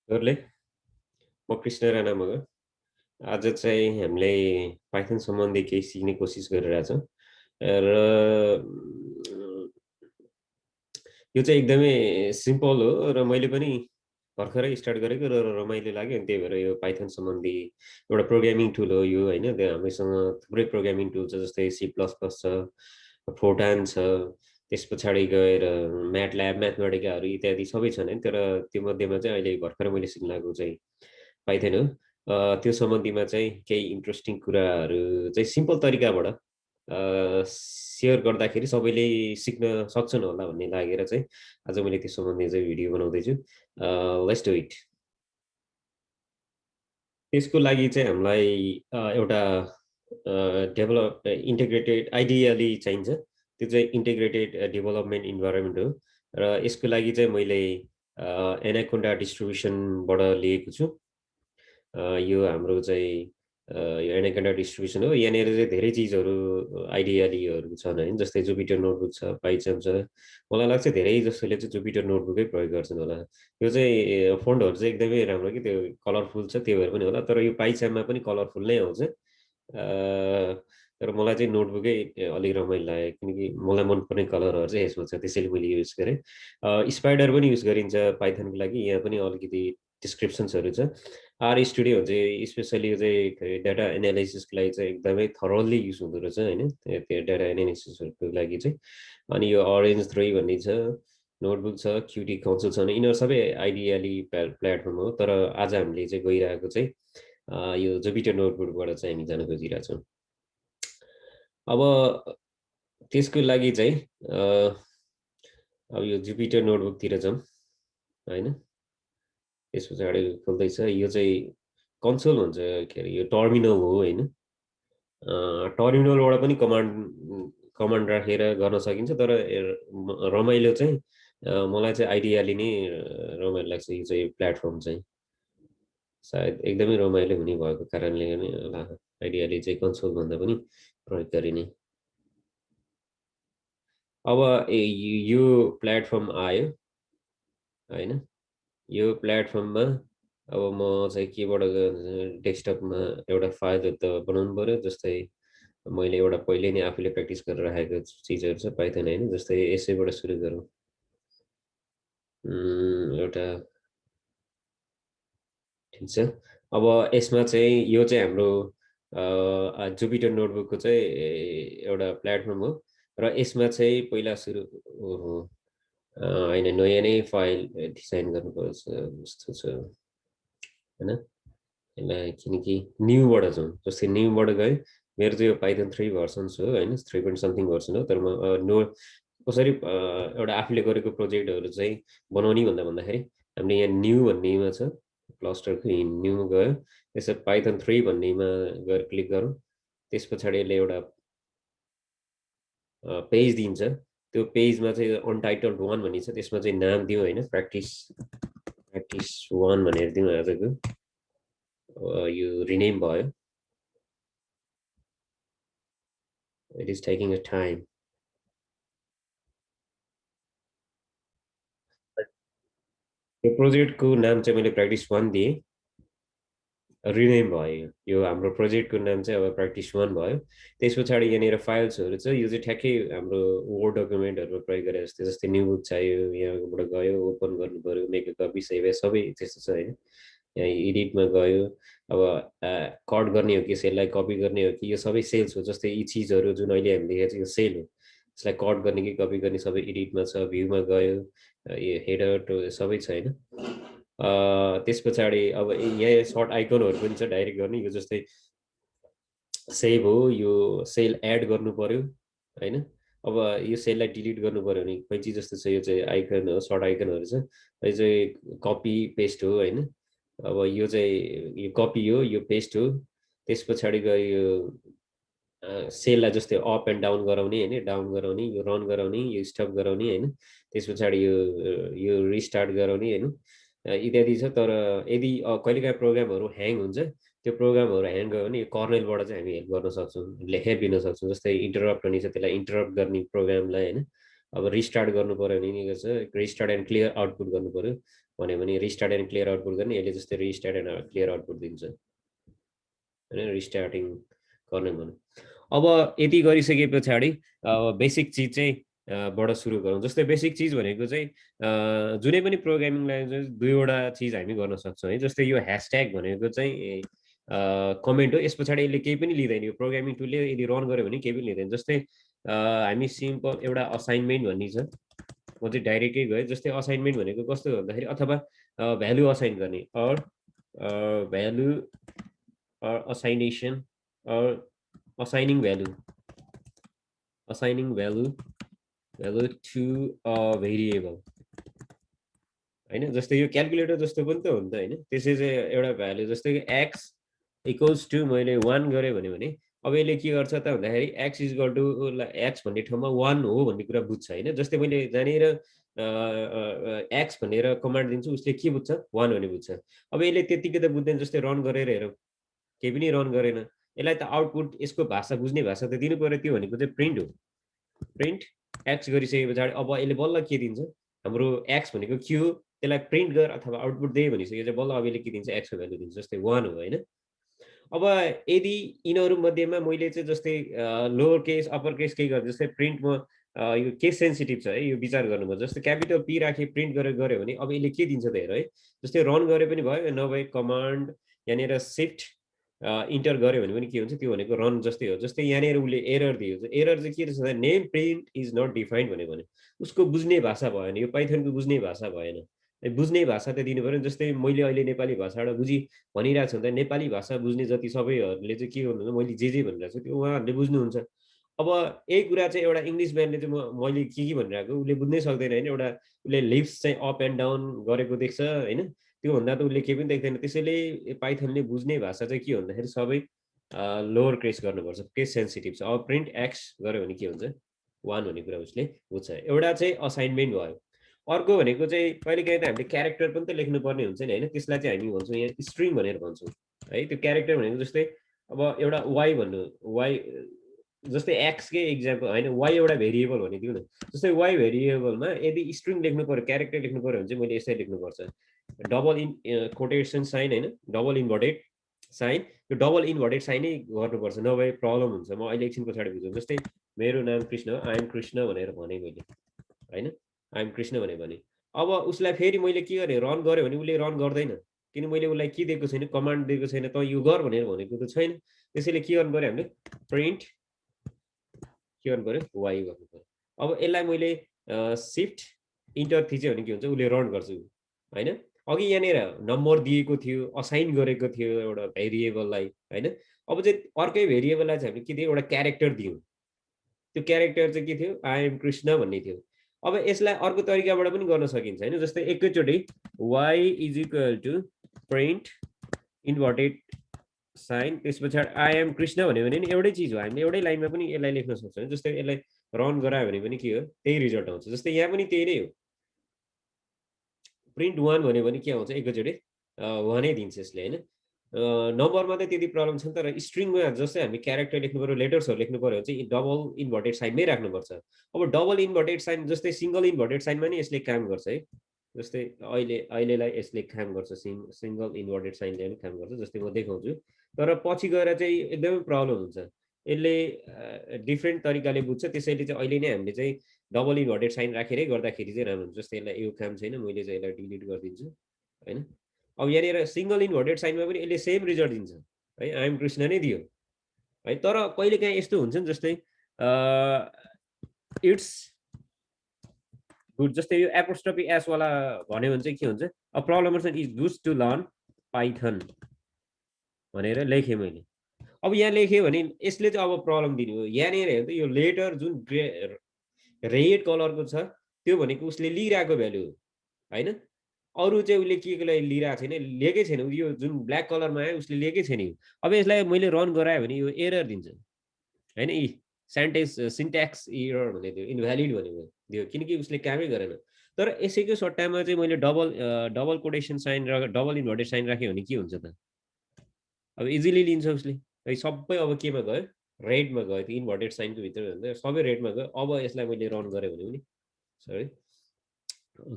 हजुरले म कृष्ण राणा मगर। आज चाहिँ हामीले पाइथन सम्बन्धी केही सिक्ने कोसिस गरिरहेछौँ र यो चाहिँ एकदमै सिम्पल हो र मैले पनि भर्खरै स्टार्ट गरेको र रमाइलो लाग्यो। अनि त्यही भएर यो पाइथन सम्बन्धी एउटा प्रोग्रामिङ टुल हो यो होइन। त्यहाँ हामीसँग थुप्रै प्रोग्रामिङ टुल छ, जस्तै सी प्लस प्लस छ, फोर्टान छ, त्यस पछाडि गएर म्याटल्याब, म्याथमेटिकाहरू इत्यादि सबै छन् है। तर त्यो मध्येमा चाहिँ अहिले भर्खर मैले सिक्न लागेको चाहिँ पाइथन हो। त्यो सम्बन्धीमा चाहिँ केही इन्ट्रेस्टिङ कुराहरू चाहिँ सिम्पल तरिकाबाट सेयर गर्दाखेरि सबैले सिक्न सक्छन् होला भन्ने लागेर चाहिँ आज मैले त्यो सम्बन्धी चाहिँ भिडियो बनाउँदैछु। Let's do it. त्यसको लागि चाहिँ हामीलाई एउटा इन्टिग्रेटेड आइडियली चाहिन्छ। त्यो चाहिँ इन्टिग्रेटेड डेभलपमेन्ट इन्भाइरोमेन्ट हो र यसको लागि चाहिँ मैले एनाकोन्डा डिस्ट्रिब्युसनबाट लिएको छु। यो हाम्रो चाहिँ यो एनाकोन्डा डिस्ट्रिब्युसन हो। यहाँनिर चाहिँ धेरै चिजहरू आइडियालीहरू छन् होइन, जस्तै जुपिटर नोटबुक छ, पाइथन छ। मलाई लाग्छ धेरै जसोले चाहिँ जुपिटर नोटबुकै प्रयोग गर्छन् होला। यो चाहिँ फन्टहरू चाहिँ एकदमै राम्रो कि त्यो कलरफुल छ, त्यो भएर पनि होला। तर यो पाइचाममा पनि कलरफुल नै आउँछ। तर मलाई चाहिँ नोटबुकै अलिक रमाइलो लाग्यो, किनकि मलाई मनपर्ने कलरहरू चाहिँ यसमा छ, त्यसैले मैले युज गरेँ। स्पाइडर पनि युज गरिन्छ पाइथनको लागि। यहाँ पनि अलिकति डिस्क्रिप्सन्सहरू छ। आर स्टुडियो चाहिँ स्पेसली यो चाहिँ डाटा एनालाइसिसको लागि चाहिँ एकदमै थरोली युज हुँदो रहेछ होइन, त्यो डाटा एनालाइसिसहरूको लागि चाहिँ। अनि यो अरेन्ज 3 भन्ने छ, नोटबुक छ, क्युटी काउन्सिल छ। यिनीहरू सबै आइडियाली प्लेटफर्म हो। तर आज हामीले चाहिँ गइरहेको चाहिँ यो जुपिटर नोटबुकबाट चाहिँ हामी जान खोजिरहेको छौँ। अब त्यसको लागि चाहिँ अब यो जुपिटर नोटबुकतिर जाउँ होइन। त्यस पछाडि खोल्दैछ, यो चाहिँ कन्सोल हुन्छ, के अरे यो टर्मिनल हो होइन। टर्मिनलबाट पनि कमान्ड राखेर गर्न सकिन्छ। तर रमाइलो चाहिँ मलाई चाहिँ आइडियाली नै रमाइलो लाग्छ। यो चाहिँ प्लेटफर्म चाहिँ सायद एकदमै रमाइलो हुने भएको कारणले नै होला, आइडियाली चाहिँ कन्सोलभन्दा पनि प्रयोग गरिने। अब यो प्लेटफर्म आयो होइन। यो प्लेटफर्ममा अब म चाहिँ केबाट डेस्कटपमा एउटा फाइल त बनाउनु पऱ्यो। जस्तै मैले एउटा पहिले नै आफूले प्र्याक्टिस गरेर राखेको चिजहरू छ पाइथन होइन। जस्तै यसैबाट सुरु गरौँ। एउटा ठिक छ। अब यसमा चाहिँ यो चाहिँ हाम्रो जुपिटर नोटबुकको चाहिँ एउटा प्लेटफर्म हो र यसमा चाहिँ पहिला सुरु ओहो होइन, नयाँ नै फाइल डिजाइन गर्नुपर्छ जस्तो छ होइन। यसलाई किनकि न्यूबाट जाउँ, जस्तै न्यूबाट गएँ। मेरो चाहिँ यो पाइथन 3 भर्सन्स हो होइन, 3 पोइन्ट समथिङ भर्सन हो। तर म कसरी एउटा आफूले गरेको प्रोजेक्टहरू चाहिँ बनाउने भन्दाखेरि हामीले यहाँ न्यू भन्नेमा छ, क्लस्टरको न्यूमा गयो। त्यसै पाइथन 3 भन्नेमा गएर क्लिक गरौँ। त्यस पछाडि यसले एउटा पेज दिन्छ। त्यो पेजमा चाहिँ अनटाइटल्ड 1 भन्ने छ, त्यसमा चाहिँ नाम दिउँ होइन, प्र्याक्टिस 1 भनेर दिउँ आजको। यो रिनेम भयो। It is taking a time. यो प्रोजेक्टको नाम चाहिँ मैले प्र्याक्टिस 1 दिएँ, रिनेम भयो। यो हाम्रो प्रोजेक्टको नाम चाहिँ अब प्र्याक्टिस 1 भयो। त्यस पछाडि यहाँनिर फाइल्सहरू छ। यो चाहिँ ठ्याक्कै हाम्रो वर्ड डकुमेन्टहरूमा प्रयोग गरे जस्तै, जस्तै न्यू बुक चाहियो, यहाँबाट गयो ओपन गर्नु पऱ्यो, make a copy, save as, सबै त्यस्तो छ होइन। यहाँ एडिटमा गयो। अब कट गर्ने हो कि सेललाई कपी गर्ने हो कि, यो सबै सेल्स हो। जस्तै यी चिजहरू जुन अहिले हामीले देखेको छ यो सेल हो। यसलाई कट गर्ने कि कपी गर्ने सबै एडिटमा छ। भ्यूमा गयो, यो हेडर टु सबै छ होइन। त्यस पछाडि अब यहाँ सर्ट आइकनहरू पनि छ डाइरेक्ट गर्ने। यो जस्तै सेभ हो, यो सेल एड गर्नु पर्यो होइन। अब यो सेललाई डिलिट गर्नु पर्यो भने कैँची जस्तो छ, यो चाहिँ आइकन हो, सर्ट आइकनहरू छ। यो चाहिँ कपी पेस्ट हो होइन। अब यो चाहिँ यो कपी हो, यो पेस्ट हो। त्यस पछाडि गयो यो सेललाई जस्तै अप एन्ड डाउन गराउने होइन, डाउन गराउने, यो रन गराउने, यो स्टप गराउने होइन। त्यस पछाडि यो रिस्टार्ट गराउने होइन, इत्यादि छ। तर यदि कहिलेकाहीँ प्रोग्रामहरू ह्याङ हुन्छ, त्यो प्रोग्रामहरू ह्याङ गयो भने यो कर्नेलबाट चाहिँ हामी हेल्प गर्न सक्छौँ, हेल्प दिन सक्छौँ। जस्तै इन्टरप्ट भन्ने छ, त्यसलाई इन्टरप्ट गर्ने प्रोग्रामलाई होइन। अब रिस्टार्ट गर्नु पऱ्यो भने नि गर्छ, रिस्टार्ट एन्ड क्लियर आउटपुट गर्नु पऱ्यो। भन्यो भने रिस्टार्ट एन्ड क्लियर आउटपुट गर्ने, यसले जस्तै रिस्टार्ट एन्ड क्लियर आउटपुट दिन्छ होइन, रिस्टार्टिङ गर्ने भन्यो। अब यति गरिसके पछाडि बेसिक चिज चाहिँ बाट सुरु गरौँ। जस्तै बेसिक चिज भनेको चाहिँ जुनै पनि प्रोग्रामिङ ल्याङ्ग्वेज दुईवटा चिज हामी गर्न सक्छौँ है। जस्तै यो ह्यासट्याग भनेको चाहिँ कमेन्ट हो, यस पछाडि यसले केही पनि लिँदैन, यो प्रोग्रामिङ टुलले यदि रन गर्यो भने केही पनि लिँदैन। जस्तै हामी सिम्पल एउटा असाइनमेन्ट भन्ने छ, म चाहिँ डाइरेक्टै गएँ। जस्तै असाइनमेन्ट भनेको कस्तो भन्दाखेरि अथवा भ्यालु असाइन गर्ने, value असाइनेसन assigning value to a variable हैन। जस्तै यो क्याल्कुलेटर जस्तो पनि त हो नि त हैन। त्यसै चाहिँ एउटा भ्यालु जस्तै कि x इक्वल्स टु मैले 1 गरेँ भने अब यसले के गर्छ त भन्दाखेरि x इक्वल टु x भन्ने ठाउँमा 1 हो भन्ने कुरा बुझ्छ हैन। जस्तै मैले जानेर x भनेर कमान्ड दिन्छु, उसले के बुझ्छ 1 भन्ने बुझ्छ। अब यसले त्यतिकै त बुझ्दैन। जस्तै रन गरेर हेरौँ, केही पनि रन गरेन। यसलाई त आउटपुट यसको भाषा बुझ्ने भाषा त दिनु पर्यो, त्यो भनेको चाहिँ प्रिन्ट हो। प्रिन्ट एक्स गरिसके पछाडि अब यसले बल्ल के दिन्छ, हाम्रो एक्स भनेको के हो त्यसलाई प्रिन्ट गर अथवा आउटपुट दे भनिसक्यो चाहिँ बल्ल अब यसले के दिन्छ, एक्सको भ्यालु दिन्छ। जस्तै 1 हो होइन। अब यदि यिनीहरू मध्येमा मैले चाहिँ जस्तै लोवर केस अप्पर केस केही गर्छु, जस्तै प्रिन्टमा यो केस सेन्सिटिभ छ है, यो विचार गर्नुभयो। जस्तै क्यापिटल पी राखेँ प्रिन्ट गरेर गऱ्यो भने अब यसले के दिन्छ त हेर है। जस्तै रन गरे पनि भयो, नभए कमान्ड यहाँनिर सिफ्ट इन्टर गऱ्यो भने पनि के हुन्छ, त्यो भनेको रन जस्तै हो। जस्तै यहाँनिर उसले एरर दियो, एरर चाहिँ के रहेछ भन्दा name print is not defined भने उसको बुझ्ने भाषा भएन, यो पाइथनको बुझ्ने भाषा भएन। बुझ्ने भाषा त दिनु पऱ्यो। जस्तै मैले अहिले नेपाली भाषाबाट बुझी भनिरहेको छु भने नेपाली भाषा बुझ्ने जति सबैहरूले चाहिँ के गर्नुहुन्छ, मैले जे भनिरहेको छु त्यो उहाँहरूले बुझ्नुहुन्छ। अब यही कुरा चाहिँ एउटा इङ्ग्लिस म्यानले चाहिँ मैले के भनिरहेको उसले बुझ्नै सक्दैन होइन। एउटा उसले लिप्स चाहिँ अप एन्ड डाउन गरेको देख्छ होइन, त्योभन्दा त उसले केही पनि देख्दैन। त्यसैले पाइथनले बुझ्ने भाषा चाहिँ के भन्दाखेरि सबै लोवर केस गर्नुपर्छ, केस सेन्सिटिभ छ। अब प्रिन्ट एक्स गऱ्यो भने के हुन्छ, 1 भन्ने कुरा उसले बुझ्छ। एउटा चाहिँ असाइनमेन्ट भयो। अर्को भनेको चाहिँ कहिलेकाहीँ त हामीले क्यारेक्टर पनि त लेख्नुपर्ने हुन्छ नि होइन, त्यसलाई चाहिँ हामी भन्छौँ यहाँ स्ट्रिङ भनेर भन्छौँ है। त्यो क्यारेक्टर भनेको जस्तै अब एउटा वाइ भन्नु, वाइ जस्तै एक्सकै इक्जाम्पल होइन, वाइ एउटा भेरिएबल भनिदिउँ न। जस्तै वाइ भेरिएबलमा यदि स्ट्रिङ लेख्नु पऱ्यो, क्यारेक्टर लेख्नु पऱ्यो भने चाहिँ मैले यसरी लेख्नुपर्छ, डबल इन कोटेसन साइन होइन, डबल इन्भर्टेड साइन। यो डबल इन्भर्टेड साइनै गर्नुपर्छ, नभए प्रब्लम हुन्छ। म अहिले एकछिन पछाडि बुझौँ। जस्तै मेरो नाम कृष्ण हो, आइएम कृष्ण भनेर भने मैले होइन, आइएम कृष्ण भने अब उसलाई फेरि मैले के गरेँ, रन गरेँ भने उसले रन गर्दैन, किन मैले उसलाई के दिएको छैन, कमान्ड दिएको छैन, त यो गर भनेर भनेको त छैन। त्यसैले के गर्नु पऱ्यो, हामीले प्रिन्ट के गर्नु पऱ्यो, वाइ गर्नु पऱ्यो। अब यसलाई मैले सिफ्ट इन्टर थिचेँ भने के हुन्छ, उसले रन गर्छु होइन। अघि यहाँनिर नम्बर दिएको थियो, असाइन गरेको थियो एउटा भेरिएबललाई होइन। अब चाहिँ अर्कै भेरिएबललाई चाहिँ हामीले के दियो, एउटा क्यारेक्टर दियौँ। त्यो क्यारेक्टर चाहिँ के थियो, आइएम कृष्ण भन्ने थियो। अब यसलाई अर्को तरिकाबाट पनि गर्न सकिन्छ होइन। जस्तै एकैचोटि Y is equal to print inverted sign, त्यस पछाडि आइएम कृष्ण भन्यो भने नि एउटै चिज हो, हामीले एउटै लाइनमा पनि यसलाई लेख्न सक्छौँ। जस्तै यसलाई रन गरायो भने पनि के हो, त्यही रिजल्ट आउँछ। जस्तै यहाँ पनि त्यही नै हो, प्रिन्ट 1 भन्यो भने के आउँछ, एकैचोटि 1 दिन्छ यसले होइन। नम्बरमा त त्यति प्रब्लम छैन, तर स्ट्रिङमा जस्तै हामी क्यारेक्टर लेख्नु पऱ्यो, लेटर्सहरू लेख्नु पऱ्यो भने चाहिँ डबल इन्भर्टेड साइनमै राख्नुपर्छ। अब डबल इन्भर्टेड साइन जस्तै सिङ्गल इन्भर्टेड साइनमा नि यसले काम गर्छ है। जस्तै अहिलेलाई यसले काम गर्छ, सिङ्गल इन्भर्टेड साइनले पनि काम गर्छ। जस्तै म देखाउँछु, तर पछि गएर चाहिँ एकदमै प्रब्लम हुन्छ, यसले डिफ्रेन्ट तरिकाले बुझ्छ। त्यसैले चाहिँ अहिले नै हामीले चाहिँ डबल इन्भर्टेड साइन राखेरै गर्दाखेरि चाहिँ राम्रो हुन्छ। जस्तै यसलाई यो काम छैन, मैले चाहिँ यसलाई डिलिट गरिदिन्छु होइन। अब यहाँनिर सिङ्गल इन्भर्टेड साइनमा पनि यसले सेम रिजल्ट दिन्छ है, आइएम कृष्ण नै दियो है। तर कहिलेकाहीँ यस्तो हुन्छ नि, जस्तै इट्स गुड, जस्तै यो एपोस्ट्रोफी एसवाला भन्यो भने चाहिँ के हुन्छ, a problem is good to learn Python भनेर लेखेँ मैले। अब यहाँ लेखेँ भने यसले चाहिँ अब प्रब्लम दिने हो। यहाँनिर हेर्नु त यो लेटर जुन रेड कलरको छ त्यो भनेको उसले लिइरहेको भ्यालु हो होइन। अरू चाहिँ उसले के लागि लिइरहेको छैन, लिएकै छैन। यो जुन ब्ल्याक कलरमा आयो उसले लिएकै छैन यो। अब यसलाई मैले रन गराएँ भने यो एरर दिन्छ होइन, यी सिन्ट्याक्स एरर भन्ने थियो, इन्भ्यालिड भनेको दियो, किनकि उसले कामै गरेन। तर यसैको सट्टामा चाहिँ मैले डबल कोटेसन साइन र डबल इन्भर्टेड साइन राखेँ भने के हुन्छ त, अब इजिली लिन्छ उसले है। सबै अब केमा गयो, रेडमा गयो, त्यो इन्भर्टेड साइनको भित्र सबै रेडमा गयो। अब यसलाई मैले रन गरेँ भने पनि सरी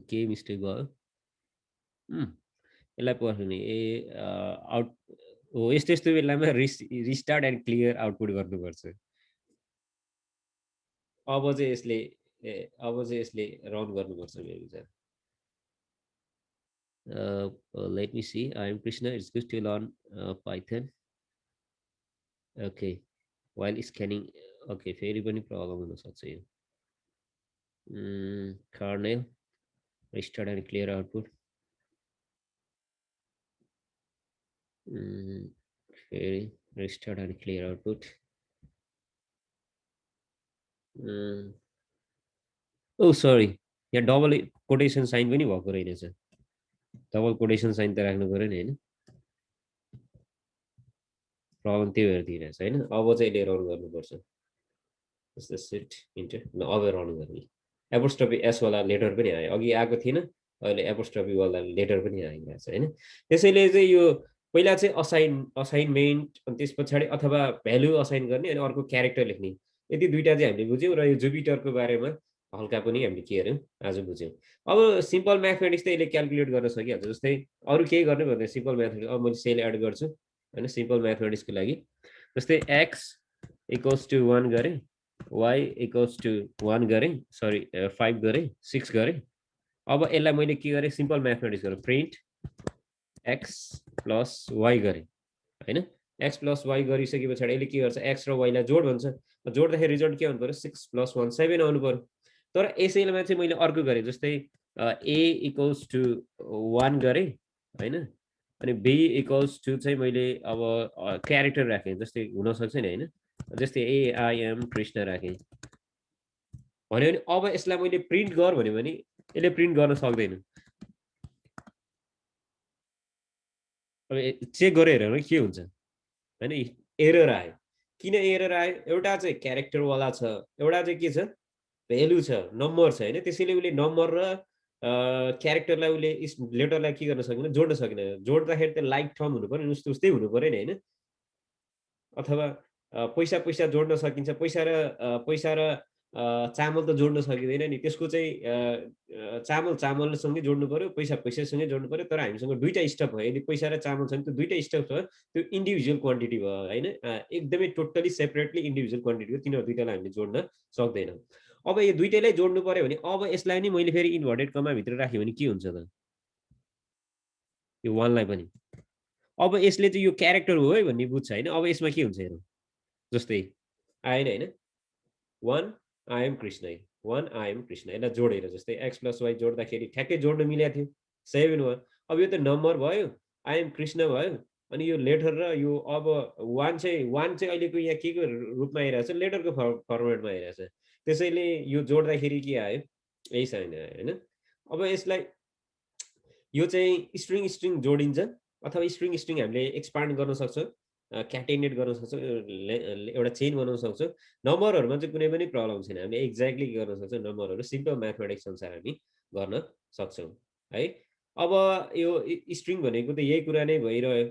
केही मिस्टेक भयो। यसलाई पर्खिने आउट हो यस्तो यस्तो बेलामा रिस्टार्ट एन्ड क्लियर आउटपुट गर्नुपर्छ। अब चाहिँ यसले अब चाहिँ यसले रन गर्नुपर्छ मेरो विचार। Let me see. I am Krishna. It's good to learn Python. Okay. While scanning, okay, फेरि पनि प्रब्लम हुनसक्छ यो। Kernel, restart and clear output. फेरि restart and clear output. Oh, sorry. यहाँ डबल कोटेसन साइन पनि भएको रहेछ। डबल कोटेसन साइन त राख्नु पर्यो नि होइन। प्रब्लम त्यो हेरिदिइरहेछ होइन। अब चाहिँ यसले रन गर्नुपर्छ। सेट इन्टर अब रन गर्ने एपोस्ट्रोफी एसवाला लेटर पनि आयो। अघि आएको थिएन, अहिले एपोस्ट्रोफीवाला लेटर पनि आइरहेछ होइन। त्यसैले चाहिँ यो पहिला चाहिँ असाइनमेन्ट अनि त्यस पछाडि अथवा भ्यालु असाइन गर्ने अनि अर्को क्यारेक्टर लेख्ने, यति दुईवटा चाहिँ हामीले बुझ्यौँ। र यो जुपिटरको बारेमा हल्का पनि हामीले के हेऱ्यौँ आज बुझ्यौँ। अब सिम्पल म्याथमेटिक्स त यसले क्यालकुलेट गर्न सकिहाल्छ। जस्तै अरू केही गर्ने भन्दा सिम्पल म्याथमेटिक्स अब मैले सेल एड गर्छु होइन सिम्पल म्याथमेटिक्सको लागि। जस्तै एक्स इक्वल्स टु 1 गरेँ, y इक्वल्स टु 1 गरेँ, सरी 5 गरेँ, 6 गरेँ। अब यसलाई मैले के गरेँ सिम्पल म्याथमेटिक्स गरेँ, प्रिन्ट एक्स प्लस वाइ गरेँ होइन। एक्स प्लस वाइ गरिसके पछाडि यसले के गर्छ एक्स र वाइलाई जोड भन्छ। जोड्दाखेरि रिजल्ट के आउनु पऱ्यो 6 + 1 7 आउनु पऱ्यो। तर यसैमा चाहिँ मैले अर्को गरेँ, जस्तै ए इक्वल्स टु 1 गरेँ होइन। अनि बी इक्वल्स टु चाहिँ मैले अब क्यारेक्टर राखेँ, जस्तै हुनसक्छ नि होइन। जस्तै एआइएम कृष्ण राखेँ भन्यो भने अब यसलाई मैले प्रिन्ट गर भन्यो भने यसले प्रिन्ट गर्न सक्दैन। अब चेक गरेर हेरौँ के हुन्छ होइन। एरर आयो, किन एरर आयो? एउटा चाहिँ क्यारेक्टरवाला छ, एउटा चाहिँ के छ भेल्यु छ, नम्बर छ होइन। त्यसैले उसले नम्बर र क्यारेक्टरलाई उसले लेटरलाई के गर्न सकेन, जोड्न सकेन। जोड्दाखेरि त लाइक टर्म हुनु पऱ्यो, उस्तो उस्तै हुनु पऱ्यो नि होइन। अथवा पैसा पैसा जोड्न सकिन्छ, पैसा र चामल त जोड्न सकिँदैन नि। त्यसको चाहिँ चामल चामलसँगै जोड्नु पऱ्यो, पैसा पैसासँगै जोड्नु पऱ्यो। तर हामीसँग दुईवटा स्टक भयो, यदि पैसा र चामल छ भने त्यो दुईवटा स्टक छ, त्यो इन्डिभिजुअल क्वान्टिटी भयो होइन। एकदमै टोटली सेपरेटली इन्डिभिजुअल क्वान्टिटी हो, तिनीहरू दुईवटालाई हामीले जोड्न सक्दैनौँ। अब यो दुईटैलाई जोड्नु पऱ्यो भने अब यसलाई नि मैले फेरि इन्भर्टेड कमाभित्र राखेँ भने के हुन्छ त, यो वानलाई पनि। अब यसले चाहिँ यो क्यारेक्टर हो है भन्ने बुझ्छ होइन। अब यसमा के हुन्छ हेरौँ, जस्तै आएन होइन, 1 I am Krishna, 1 I am Krishna, यसलाई जोडेर जस्तै एक्स प्लस वाइ जोड्दाखेरि ठ्याक्कै जोड्न मिलेको थियो 7 भयो। अब यो त नम्बर भयो, आई एम कृष्ण भयो। अनि यो लेटर र यो अब वान चाहिँ अहिलेको यहाँ के को रूपमा आइरहेछ, लेटरको फर्मेटमा आइरहेछ। त्यसैले यो जोड्दाखेरि के आयो, यही साइन आयो होइन। अब यसलाई यो चाहिँ स्ट्रिङ स्ट्रिङ जोडिन्छ अथवा स्ट्रिङ स्ट्रिङ हामीले एक्सपान्ड गर्न सक्छौँ, क्याटेनेट गर्न सक्छौँ, एउटा चेन बनाउन सक्छौँ। नम्बरहरूमा चाहिँ कुनै पनि प्रब्लम छैन, हामीले एक्ज्याक्टली गर्न सक्छौँ। नम्बरहरू सिम्पल म्याथमेटिक्स अनुसार हामी गर्न सक्छौँ है। अब यो स्ट्रिङ भनेको त यही कुरा नै भइरह्यो।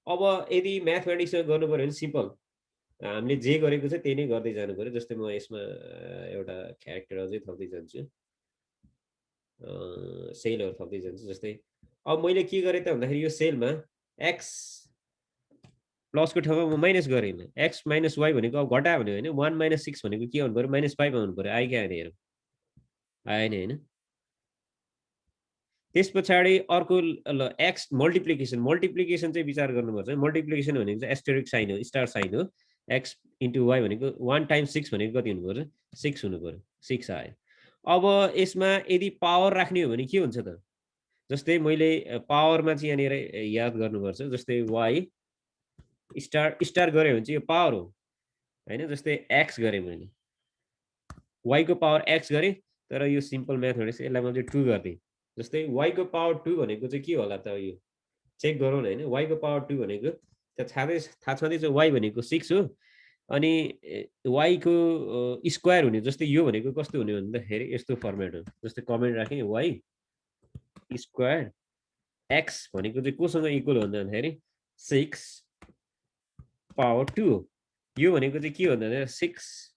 अब यदि म्याथमेटिक्समा गर्नु पऱ्यो भने सिम्पल हामीले जे गरेको छ त्यही नै गर्दै जानु पऱ्यो। जस्तै म यसमा एउटा क्यारेक्टर अझै थप्दै जान्छु, सेलहरू थप्दै जान्छु। जस्तै अब मैले के गरेँ त भन्दाखेरि यो सेलमा एक्स प्लसको ठाउँमा म माइनस गरेँ, एक्स माइनस वाइ भनेको अब घटा भन्यो होइन। 1 - 6 भनेको के आउनु पऱ्यो, -5 आउनु पऱ्यो। आयो क्या आएन हेरौँ, आएन होइन। त्यस पछाडि अर्को ल एक्स मल्टिप्लिकेसन चाहिँ विचार गर्नुपर्छ। मल्टिप्लिकेसन भनेको चाहिँ एस्टेरिक साइन हो, स्टार साइन हो। एक्स इन्टु वाइ भनेको 1 × 6 भनेको कति हुनु पऱ्यो, 6 हुनु पऱ्यो, 6 आयो। अब यसमा यदि पावर राख्ने हो भने के हुन्छ त, जस्तै मैले पावरमा चाहिँ यहाँनिर याद गर्नुपर्छ। जस्तै वाइ स्टार स्टार गऱ्यो भने चाहिँ यो पावर हो होइन। जस्तै एक्स गरेँ मैले, वाइको पावर एक्स गरेँ, तर यो सिम्पल म्याथमेटिक्स यसलाई मैले 2 गरिदिएँ। जस्तै वाइको पावर 2 भनेको चाहिँ के होला त, यो चेक गरौँ न होइन। वाइको पावर 2 भनेको थाहा छँदैछ, वाइ भनेको 6 हो। अनि वाइको स्क्वायर हुने, जस्तै यो भनेको कस्तो हुने भन्दाखेरि यस्तो फर्मेट हो। जस्तै कमेन्ट राखेँ, वाइ स्क्वायर एक्स भनेको चाहिँ कोसँग इक्वल हो भन्दाखेरि 6 पावर 2 हो। यो भनेको चाहिँ के हो भन्दा 6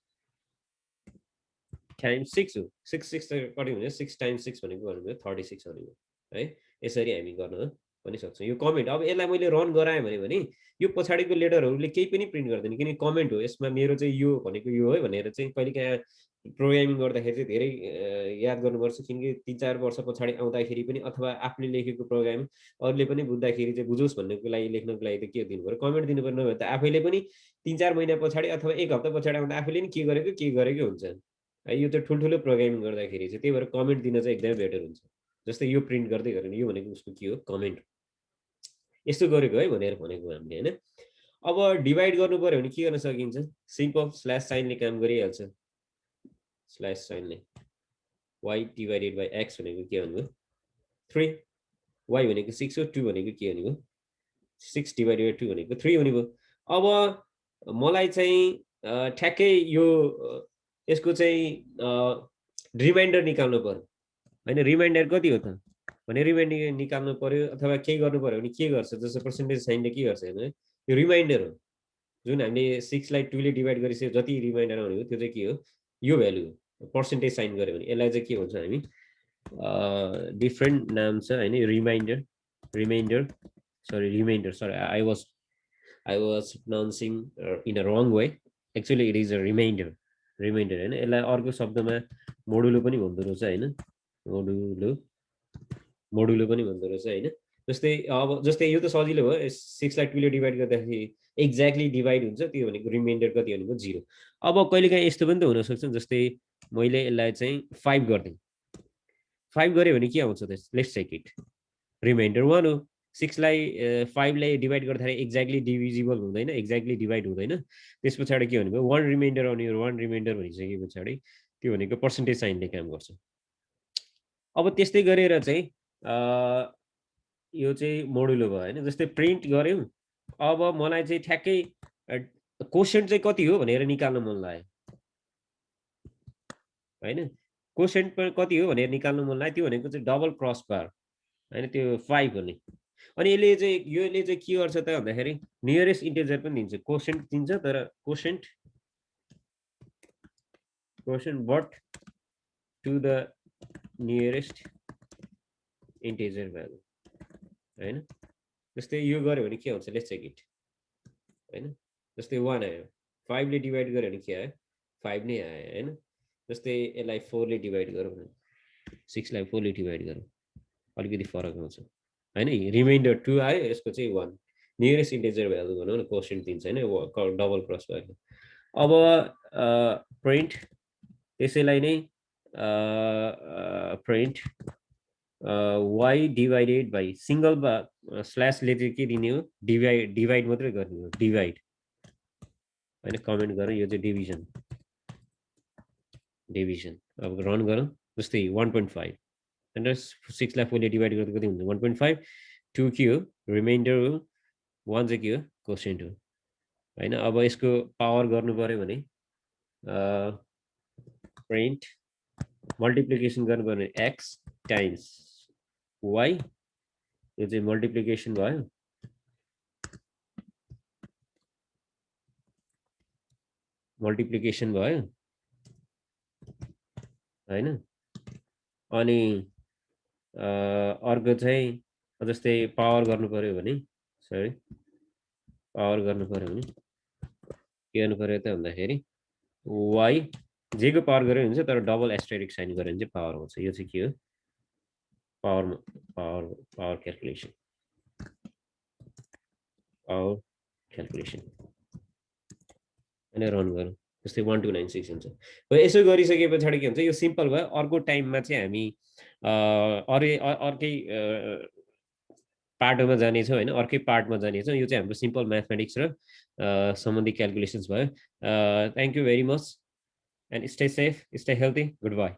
टाइम्स 6 हो। 6 6 त कति हुने, 6 × 6 भनेको 36 भनेको है। यसरी हामी गर्न पनि सक्छौँ। यो कमेन्ट अब यसलाई मैले रन गराएँ भने यो पछाडिको लेटरहरूले केही पनि प्रिन्ट गर्दैन, किनकि कमेन्ट हो, यसमा मेरो चाहिँ यो भनेको यो है भनेर चाहिँ कहिलेकाहीँ प्रोग्रामिङ गर्दाखेरि चाहिँ धेरै याद गर्नुपर्छ, किनकि 3-4 वर्ष पछाडि आउँदाखेरि पनि अथवा आफूले लेखेको प्रोग्राम अरूले पनि बुझ्दाखेरि चाहिँ बुझोस् भन्नको लागि लेख्नको लागि त के दिनु पर्यो, कमेन्ट दिनु पर्यो। नभए त आफैले पनि 3-4 महिना पछाडि अथवा 1 हप्ता पछाडि आउँदा आफूले पनि के गरेको हुन्छ है। यो त ठुल्ठुलो प्रोग्रामिङ गर्दाखेरि चाहिँ, त्यही भएर कमेन्ट दिन चाहिँ एकदमै बेटर हुन्छ। जस्तै यो प्रिन्ट गर्दै गरेन, यो भनेको उसको के हो, कमेन्ट। यस्तो गरेको है भनेर भनेको हामीले होइन। अब डिभाइड गर्नु पर्यो भने के गर्न सकिन्छ, सिम्पल स्ल्यास साइनले काम गरिहाल्छ। स्ल्यास साइनले y डिभाइडेड बाई x भनेको के भन्नुभयो 3, y भनेको 6 हो, 2 भनेको के भनेको 6 डिभाइडेड बाई 2 भनेको 3 हुने भयो। अब मलाई चाहिँ ठ्याक्कै यो यसको चाहिँ रिमाइन्डर निकाल्नु पर्यो होइन। रिमाइन्डर कति हो त भने रिमाइन्डर निकाल्नु पर्यो अथवा केही गर्नु पर्यो भने के गर्छ, जस्तो पर्सेन्टेज साइनले के गर्छ हेर्नु, यो रिमाइन्डर हो। जुन हामीले 6 लाई 2 ले डिभाइड गरिसक्यो, जति रिमाइन्डर आउने हो त्यो चाहिँ के हो, यो भ्यालु हो। पर्सेन्टेज साइन गऱ्यो भने यसलाई चाहिँ के भन्छ हामी, डिफ्रेन्ट नाम छ होइन। Remainder sorry I was pronouncing in a wrong way. Actually it is a remainder होइन। यसलाई अर्को शब्दमा मोडुलो पनि भन्दो रहेछ होइन, मोडुलो पनि भन्दो रहेछ होइन। जस्तै यो त सजिलो भयो, 6 लाई 2 ले डिभाइड गर्दाखेरि एक्ज्याक्टली डिभाइड हुन्छ, त्यो भनेको रिमाइन्डर कति भनेको 0। अब कहिलेकाहीँ यस्तो पनि त हुनसक्छ, जस्तै मैले यसलाई चाहिँ 5 गरिदिएँ, 5 गरेँ भने के आउँछ त, लेट्स चेक इट, रिमाइन्डर 1 हो। 6 लाई 5 लाई डिभाइड गर्दाखेरि एक्ज्याक्टली डिभिजिबल हुँदैन, एक्ज्याक्टली डिभाइड हुँदैन। त्यस पछाडि के भनेको 1 रिमाइन्डर आउने, 1 रिमाइन्डर भनिसके पछाडि त्यो भनेको पर्सेन्टेज साइनले काम गर्छ। अब त्यस्तै गरेर चाहिँ यो चाहिँ मोडुलो भयो होइन। जस्तै प्रिन्ट गऱ्यौँ, अब मलाई चाहिँ ठ्याक्कै कोसेन्ट चाहिँ कति हो भनेर निकाल्न मन लाग्यो होइन। कोसेन्ट कति हो भनेर निकाल्नु मन लाग्यो, त्यो भनेको चाहिँ डबल क्रस बार होइन, त्यो 5 हुने। अनि यसले चाहिँ के गर्छ त भन्दाखेरि नियरेस्ट इन्टिजर पनि दिन्छ, कोसेन्ट दिन्छ, तर quotient but to the nearest integer value होइन। जस्तै यो गऱ्यो भने के हुन्छ, लेट्स चेक इट होइन। जस्तै 1 आयो, 5 ले डिभाइड गऱ्यो भने के आयो, 5 नै आयो होइन। जस्तै यसलाई 4 ले डिभाइड गरौँ भने, 6 लाई 4 ले डिभाइड गरौँ, अलिकति फरक आउँछ होइन। रिमाइन्डर 2 आयो, यसको चाहिँ 1 नियरेस्ट इन्टिजर भ्यालु भनौँ न, कोसेन्ट दिन्छ होइन, डबल क्रस भ्यालु। अब प्रिन्ट त्यसैलाई नै print y divided by single स्ल्यासले चाहिँ के दिने हो, डिभाइड मात्रै गर्ने हो, डिभाइड होइन। कमेन्ट गरौँ, यो चाहिँ डिभिजन। अब रन गरौँ, जस्तै 1.5 होइन, 6 लाई 4 ले डिभाइड गर्दा कति हुन्छ 1.5, 2 के हो रिमाइन्डर हो, 1 चाहिँ के हो कोसेन्ट हो होइन। अब यसको पावर गर्नु पर्यो भने प्रिन्ट मल्टिप्लिकेसन गर्नु पर्यो भने x टाइम्स y, यो चाहिँ मल्टिप्लिकेसन भयो, होइन। अनि अर्को चाहिँ जस्तै पावर गर्नु पर्यो भने के गर्नु पर्यो त भन्दाखेरि y जेको पावर गऱ्यो हुन्छ, तर डबल एस्टेरिक साइन गऱ्यो भने चाहिँ पावर आउँछ। यो चाहिँ के हो, पावर क्याल्कुलेसन होइन। रन गरौँ, जस्तै 1296 हुन्छ। यसो गरिसके पछाडि के हुन्छ, यो सिम्पल भयो। अर्को टाइममा चाहिँ हामी अर्कै पार्टमा जानेछौँ होइन, अर्कै पार्टमा जानेछौँ। यो चाहिँ हाम्रो सिम्पल म्याथमेटिक्स र सम्बन्धी क्याल्कुलेसन्स भयो। Thank you very much and stay safe, stay healthy, good by.